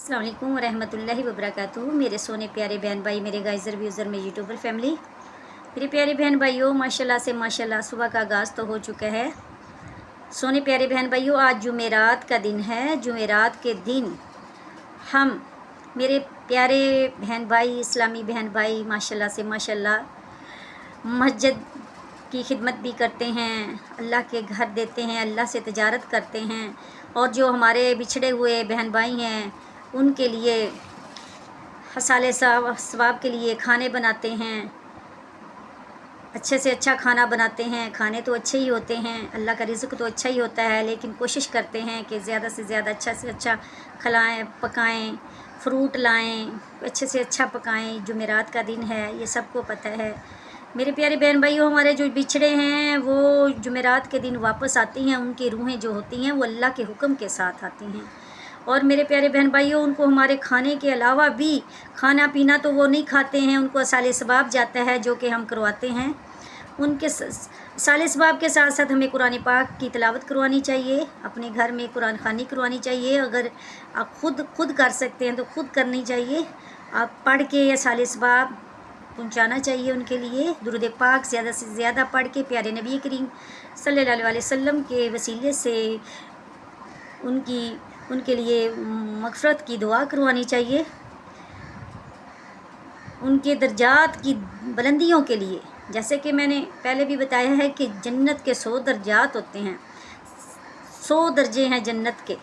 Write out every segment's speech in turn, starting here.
अस्सलाम वालेकुम रहमतुल्लाहि वबरकातुहू। मेरे सोने प्यारे बहन भाई, मेरे गाइजर व्यूज़र में यूट्यूबर फैमिली, मेरे प्यारे बहन भाइयों, माशाल्लाह से माशाल्लाह सुबह का आगाज़ तो हो चुका है। सोने प्यारे बहन भाइयों, आज जुमेरात का दिन है। जुमेरात के दिन हम मेरे प्यारे बहन भाई, इस्लामी बहन भाई, माशाल्लाह से माशाल्लाह मस्जिद की खिदमत भी करते हैं, अल्लाह के घर देते हैं, अल्लाह से तिजारत करते हैं। और जो हमारे बिछड़े हुए बहन भाई हैं उनके लिए हसाले सवाब के लिए खाने बनाते हैं, अच्छे से अच्छा खाना बनाते हैं। खाने तो अच्छे ही होते हैं, अल्लाह का रिज़्क़ तो अच्छा ही होता है, लेकिन कोशिश करते हैं कि ज़्यादा से ज़्यादा अच्छा से अच्छा खिलाएँ, पकाएँ, फ्रूट लाएँ, अच्छे से अच्छा पकाएँ। जुमेरात का दिन है, ये सबको पता है। मेरे प्यारे बहन भाइयों, हमारे जो बिछड़े हैं वो जुमेरात के दिन वापस आती हैं। उनकी रूहें जो होती हैं वो अल्लाह के हुक्म के साथ आती हैं। और मेरे प्यारे बहन भाइयों, उनको हमारे खाने के अलावा भी खाना पीना तो वो नहीं खाते हैं, उनको असाले सवाब जाता है जो कि हम करवाते हैं। उनके साले सवाब के साथ साथ हमें कुरान पाक की तिलावत करवानी चाहिए, अपने घर में कुरान खानी करवानी चाहिए। अगर आप खुद कर सकते हैं तो खुद करनी चाहिए। आप पढ़ के या साले सवाब पहुँचाना चाहिए उनके लिए। दुरूद पाक ज़्यादा से ज़्यादा पढ़ के प्यारे नबी करीम सल्लल्लाहु अलैहि वसल्लम के वसीले से उनके लिए मग़फ़िरत की दुआ करवानी चाहिए। उनके दर्जात की बुलंदियों के लिए, जैसे कि मैंने पहले भी बताया है कि जन्नत के 100 दर्जात होते हैं, 100 दर्जे हैं जन्नत के।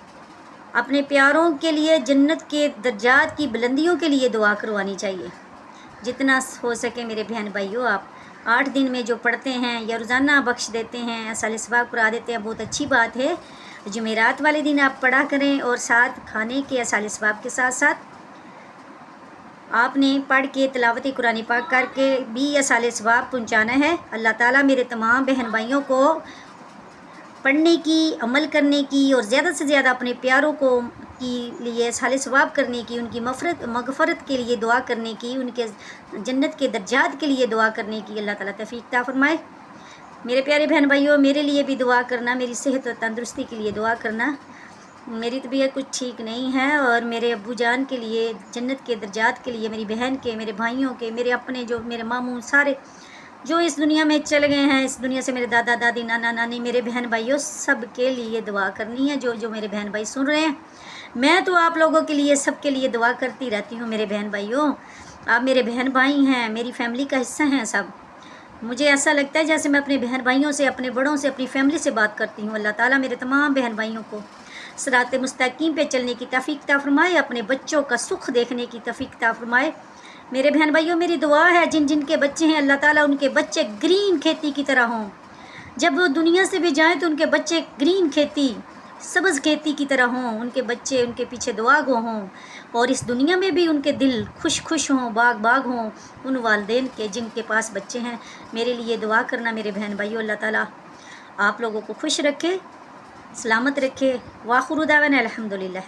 अपने प्यारों के लिए जन्नत के दर्जात की बुलंदियों के लिए दुआ करवानी चाहिए। जितना हो सके मेरे बहन भाइयों, आप 8 दिन में जो पढ़ते हैं या रोज़ाना बख्श देते हैं, साले सवाब करा देते हैं, बहुत अच्छी बात है। जुमेरात वाले दिन आप पढ़ा करें और साथ खाने के साले सवाब के साथ साथ आपने पढ़ के तिलावत कुरान पाक करके भी साले सवाब पहुँचाना है। अल्लाह ताला मेरे तमाम बहन भाइयों को पढ़ने की, अमल करने की और ज़्यादा से ज़्यादा अपने प्यारों को की लिए साले सवाब करने की, उनकी मग़फ़िरत के लिए दुआ करने की, उनके जन्नत के दर्जात के लिए दुआ करने की अल्लाह ताला तौफ़ीक़ अता फ़रमाए। मेरे प्यारे बहन भाइयों, मेरे लिए भी दुआ करना, मेरी सेहत और तंदुरुस्ती के लिए दुआ करना। मेरी तबीयत कुछ ठीक नहीं है और मेरे अब्बू जान के लिए, जन्नत के दर्जात के लिए, मेरी बहन के, मेरे भाइयों के, मेरे अपने जो मेरे मामू सारे जो इस दुनिया में चले गए हैं, इस दुनिया से मेरे दादा दादी, नाना नानी, मेरे बहन भाइयों, सब के लिए दुआ करनी है। जो मेरे बहन भाई सुन रहे हैं, मैं तो आप लोगों के लिए, सब के लिए दुआ करती रहती हूँ। मेरे बहन भाइयों, आप मेरे बहन भाई हैं, मेरी फैमिली का हिस्सा हैं सब। मुझे ऐसा लगता है जैसे मैं अपने बहन भाइयों से, अपने बड़ों से, अपनी फैमिली से बात करती हूँ। अल्लाह ताला मेरे तमाम बहन भाइयों को सिरात मुस्तकीम पे चलने की तौफ़ीक़ अता फ़रमाए, अपने बच्चों का सुख देखने की तौफ़ीक़ अता फ़रमाए। मेरे बहन भाइयों, मेरी दुआ है जिन के बच्चे हैं, अल्लाह ताला उनके बच्चे ग्रीन खेती की तरह हों। जब वो दुनिया से भी जाएँ तो उनके बच्चे ग्रीन खेती, सब्ज़ खेती की तरह हों। उनके बच्चे उनके पीछे दुआ गो हों और इस दुनिया में भी उनके दिल खुश हों, बाग हों। उन वालिदैन के जिनके पास बच्चे हैं, मेरे लिए दुआ करना मेरे बहन भाइयों। अल्लाह ताला आप लोगों को खुश रखे, सलामत रखे। वाखिरु दावाना अल्हम्दुलिल्लाह।